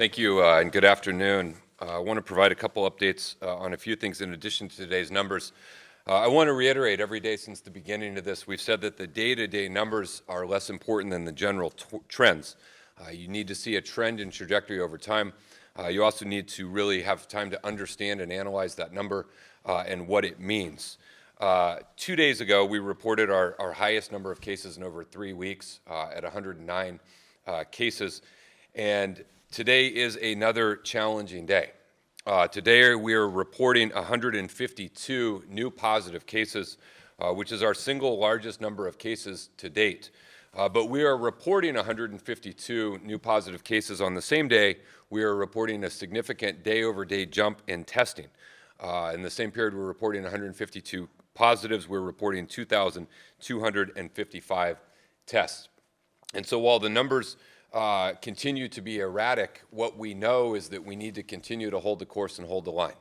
Thank you, and good afternoon. I want to provide a couple updates on a few things in addition to today's numbers. I want to reiterate every day since the beginning of this, we've said that the day-to-day numbers are less important than the general trends. You need to see a trend and trajectory over time. You also need to really have time to understand and analyze that number and what it means. 2 days ago, we reported our highest number of cases in over 3 weeks at 109 cases. And today is another challenging day. Today we are reporting 152 new positive cases, which is our single largest number of cases to date. But we are reporting 152 new positive cases on the same day. We are reporting a significant day-over-day jump in testing. In the same period, we're reporting 152 positives. We're reporting 2,255 tests. And so while the numbers continue to be erratic, what we know is that we need to continue to hold the course and hold the line.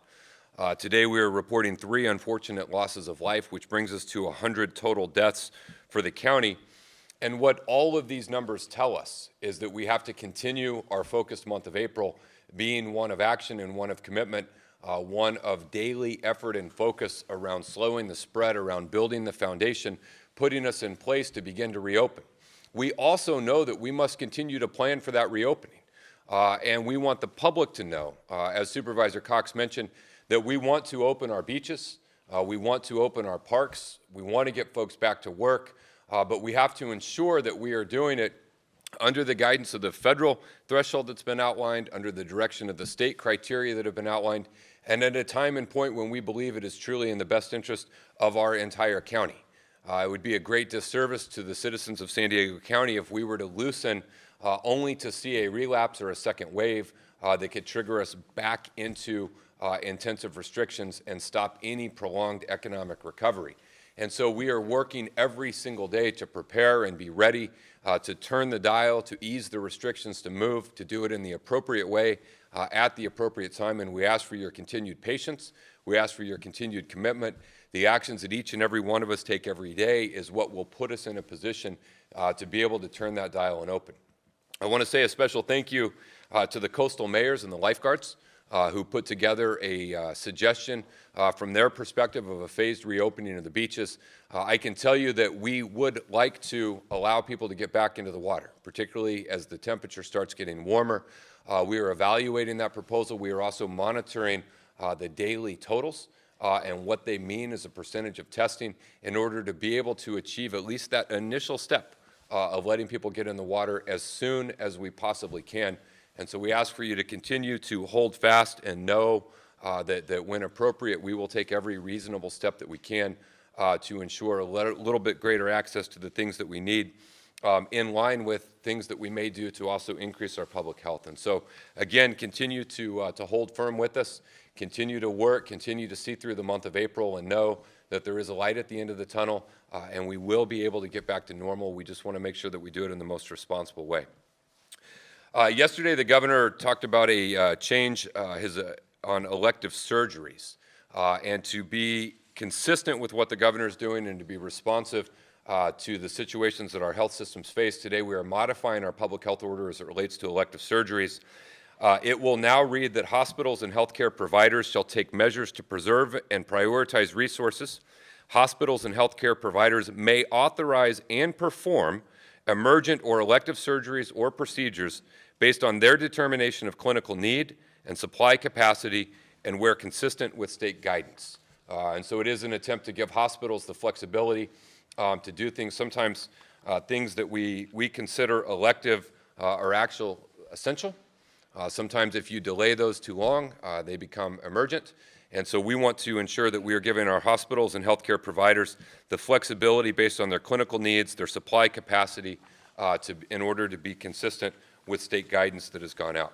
Today we are reporting 3 unfortunate losses of life, which brings us to 100 total deaths for the county. And what all of these numbers tell us is that we have to continue our focused month of April being one of action and one of commitment, one of daily effort and focus around slowing the spread, around building the foundation, putting us in place to begin to reopen. We also know that we must continue to plan for that reopening. And we want the public to know, as Supervisor Cox mentioned, that we want to open our beaches, we want to open our parks, we want to get folks back to work, but we have to ensure that we are doing it under the guidance of the federal threshold that's been outlined, under the direction of the state criteria that have been outlined, and at a time and point when we believe it is truly in the best interest of our entire county. It would be a great disservice to the citizens of San Diego County if we were to loosen only to see a relapse or a second wave that could trigger us back into intensive restrictions and stop any prolonged economic recovery. And so we are working every single day to prepare and be ready to turn the dial, to ease the restrictions, to move, to do it in the appropriate way at the appropriate time. And we ask for your continued patience. We ask for your continued commitment. The actions that each and every one of us take every day is what will put us in a position to be able to turn that dial and open. I want to say a special thank you to the coastal mayors and the lifeguards who put together a suggestion from their perspective of a phased reopening of the beaches. I can tell you that we would like to allow people to get back into the water, particularly as the temperature starts getting warmer. We are evaluating that proposal. We are also monitoring the daily totals and what they mean as a percentage of testing in order to be able to achieve at least that initial step of letting people get in the water as soon as we possibly can. And so we ask for you to continue to hold fast and know that when appropriate, we will take every reasonable step that we can to ensure a little bit greater access to the things that we need in line with things that we may do to also increase our public health. And so, again, continue to hold firm with us, continue to work, continue to see through the month of April and know that there is a light at the end of the tunnel and we will be able to get back to normal. We just want to make sure that we do it in the most responsible way. Yesterday, the governor talked about a change on elective surgeries, and to be consistent with what the governor is doing and to be responsive to the situations that our health systems face today, we are modifying our public health order as it relates to elective surgeries. It will now read that hospitals and healthcare providers shall take measures to preserve and prioritize resources. Hospitals and healthcare providers may authorize and perform emergent or elective surgeries or procedures based on their determination of clinical need and supply capacity and where consistent with state guidance. And so it is an attempt to give hospitals the flexibility to do things. Sometimes things that we consider elective are essential. Sometimes if you delay those too long, they become emergent. And so we want to ensure that we are giving our hospitals and healthcare providers the flexibility based on their clinical needs, their supply capacity, in order to be consistent with state guidance that has gone out.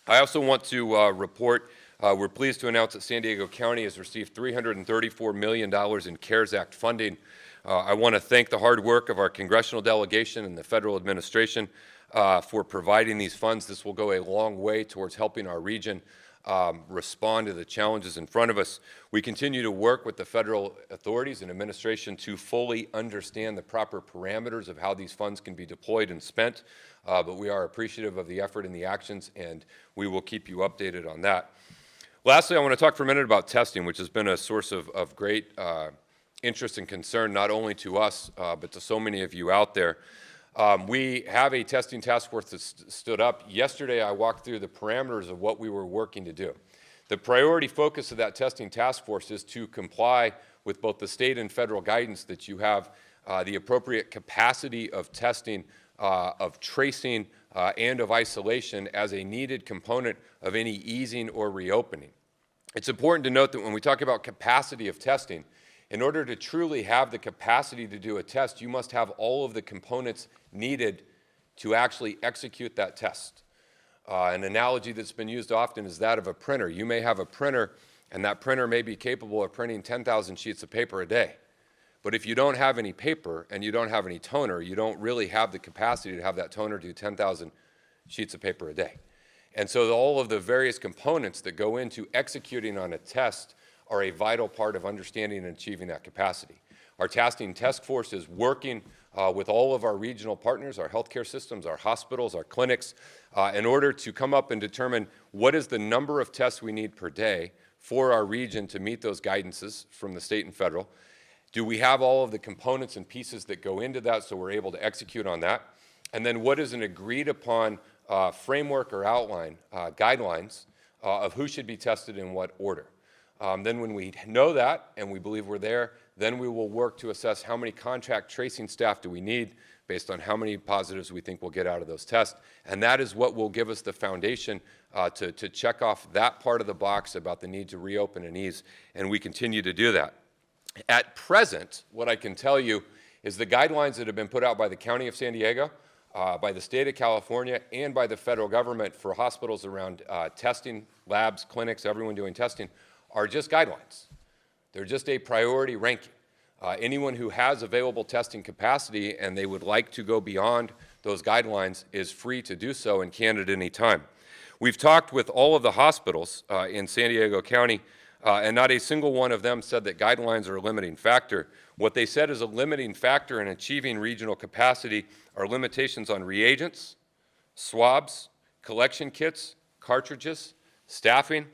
I also want to report we're pleased to announce that San Diego County has received $334 million in CARES Act funding. I want to thank the hard work of our congressional delegation and the federal administration for providing these funds. This will go a long way towards helping our region respond to the challenges in front of us. We continue to work with the federal authorities and administration to fully understand the proper parameters of how these funds can be deployed and spent, but we are appreciative of the effort and the actions, and we will keep you updated on that. Lastly, I want to talk for a minute about testing, which has been a source of great interest and concern, not only to us, but to so many of you out there. We have a testing task force that stood up. Yesterday, I walked through the parameters of what we were working to do. The priority focus of that testing task force is to comply with both the state and federal guidance that you have the appropriate capacity of testing, of tracing, and of isolation as a needed component of any easing or reopening. It's important to note that when we talk about capacity of testing, in order to truly have the capacity to do a test, you must have all of the components needed to actually execute that test. An analogy that's been used often is that of a printer. You may have a printer, and that printer may be capable of printing 10,000 sheets of paper a day. But if you don't have any paper and you don't have any toner, you don't really have the capacity to have that toner do 10,000 sheets of paper a day. And so all of the various components that go into executing on a test are a vital part of understanding and achieving that capacity. Our testing task force is working with all of our regional partners, our healthcare systems, our hospitals, our clinics, in order to come up and determine what is the number of tests we need per day for our region to meet those guidances from the state and federal. Do we have all of the components and pieces that go into that so we're able to execute on that? And then what is an agreed upon framework or outline, guidelines of who should be tested in what order? Then when we know that and we believe we're there, then we will work to assess how many contact tracing staff do we need based on how many positives we think we'll get out of those tests. And that is what will give us the foundation to check off that part of the box about the need to reopen and ease, and we continue to do that. At present, what I can tell you is the guidelines that have been put out by the County of San Diego, by the state of California, and by the federal government for hospitals around testing, labs, clinics, everyone doing testing, are just guidelines. They're just a priority ranking. Anyone who has available testing capacity and they would like to go beyond those guidelines is free to do so and can at any time. We've talked with all of the hospitals in San Diego County, and not a single one of them said that guidelines are a limiting factor. What they said is a limiting factor in achieving regional capacity are limitations on reagents, swabs, collection kits, cartridges, staffing,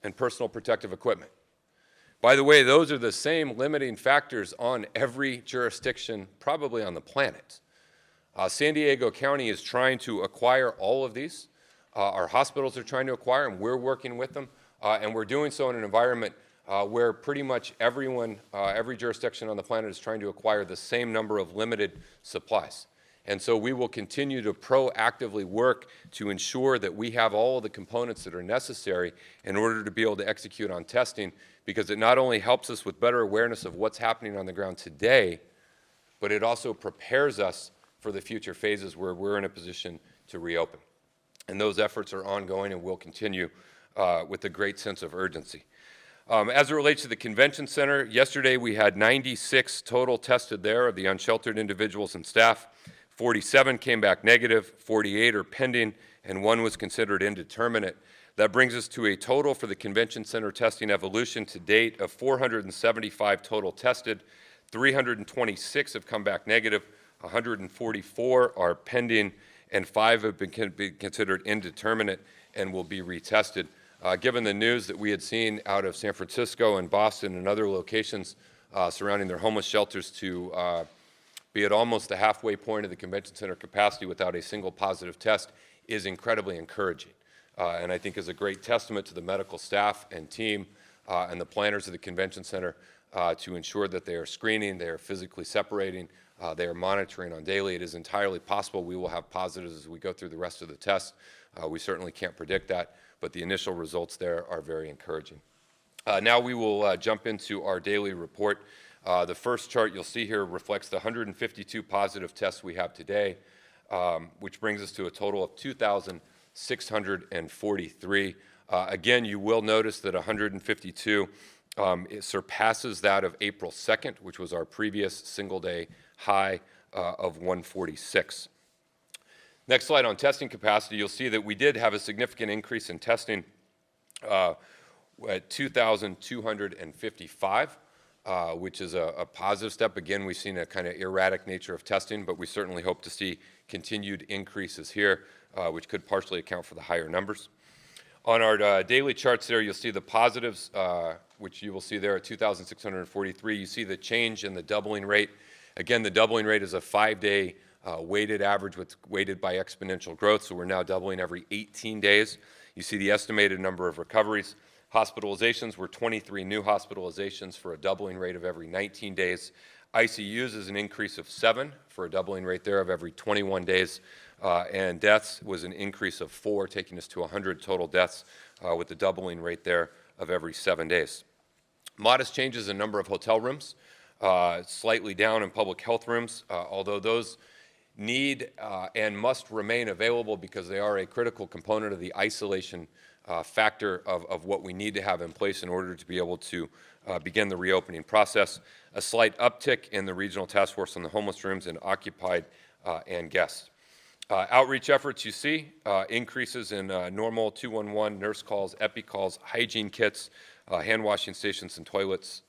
and personal protective equipment. By the way, those are the same limiting factors on every jurisdiction probably on the planet. San Diego County is trying to acquire all of these. Our hospitals are trying to acquire them. We're working with them, and we're doing so in an environment where pretty much everyone, every jurisdiction on the planet is trying to acquire the same number of limited supplies. And so we will continue to proactively work to ensure that we have all of the components that are necessary in order to be able to execute on testing, because it not only helps us with better awareness of what's happening on the ground today, but it also prepares us for the future phases where we're in a position to reopen. And those efforts are ongoing and will continue with a great sense of urgency. As it relates to the convention center, yesterday we had 96 total tested there of the unsheltered individuals and staff. 47 came back negative, 48 are pending, and 1 was considered indeterminate. That brings us to a total for the convention center testing evolution to date of 475 total tested. 326 have come back negative, 144 are pending, and 5 have been considered indeterminate and will be retested. Given the news that we had seen out of San Francisco and Boston and other locations surrounding their homeless shelters to be at almost the halfway point of the convention center capacity without a single positive test is incredibly encouraging. And I think is a great testament to the medical staff and team and the planners of the convention center to ensure that they are screening, they are physically separating, they are monitoring on daily. It is entirely possible we will have positives as we go through the rest of the test. We certainly can't predict that, but the initial results there are very encouraging. Now we will jump into our daily report. The first chart you'll see here reflects the 152 positive tests we have today, which brings us to a total of 2,643. Again, you will notice that 152 it surpasses that of April 2nd, which was our previous single-day high of 146. Next slide on testing capacity, you'll see that we did have a significant increase in testing at 2,255, which is a positive step. Again, we've seen a kind of erratic nature of testing, but we certainly hope to see continued increases here, which could partially account for the higher numbers. On our daily charts there, you'll see the positives, which you will see there at 2,643. You see the change in the doubling rate. Again, the doubling rate is a 5-day weighted average weighted by exponential growth, so we're now doubling every 18 days. You see the estimated number of recoveries. Hospitalizations were 23 new hospitalizations for a doubling rate of every 19 days. ICUs is an increase of 7 for a doubling rate there of every 21 days. And deaths was an increase of 4, taking us to 100 total deaths with the doubling rate there of every 7 days. Modest changes in number of hotel rooms, slightly down in public health rooms, although those need and must remain available because they are a critical component of the isolation factor of what we need to have in place in order to be able to begin the reopening process. A slight uptick in the regional task force on the homeless rooms and occupied and guests. Outreach efforts, you see, increases in normal 211 nurse calls, epi calls, hygiene kits, hand washing stations and toilets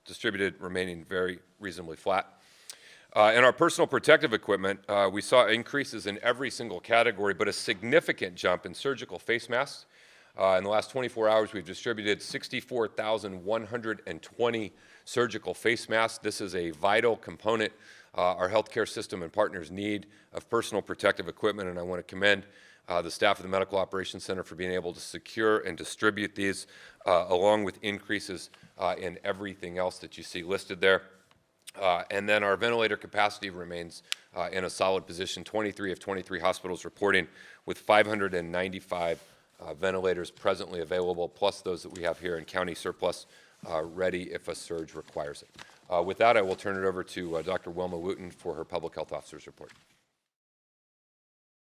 distributed remaining very reasonably flat. In our personal protective equipment, we saw increases in every single category, but a significant jump in surgical face masks. In the last 24 hours, we've distributed 64,120 surgical face masks. This is a vital component our healthcare system and partners need of personal protective equipment, and I want to commend the staff of the Medical Operations Center for being able to secure and distribute these, along with increases in everything else that you see listed there. And then our ventilator capacity remains in a solid position. 23 of 23 hospitals reporting with 595 ventilators presently available, plus those that we have here in county surplus, ready if a surge requires it. With that, I will turn it over to Dr. Wilma Wooten for her Public Health Officer's report.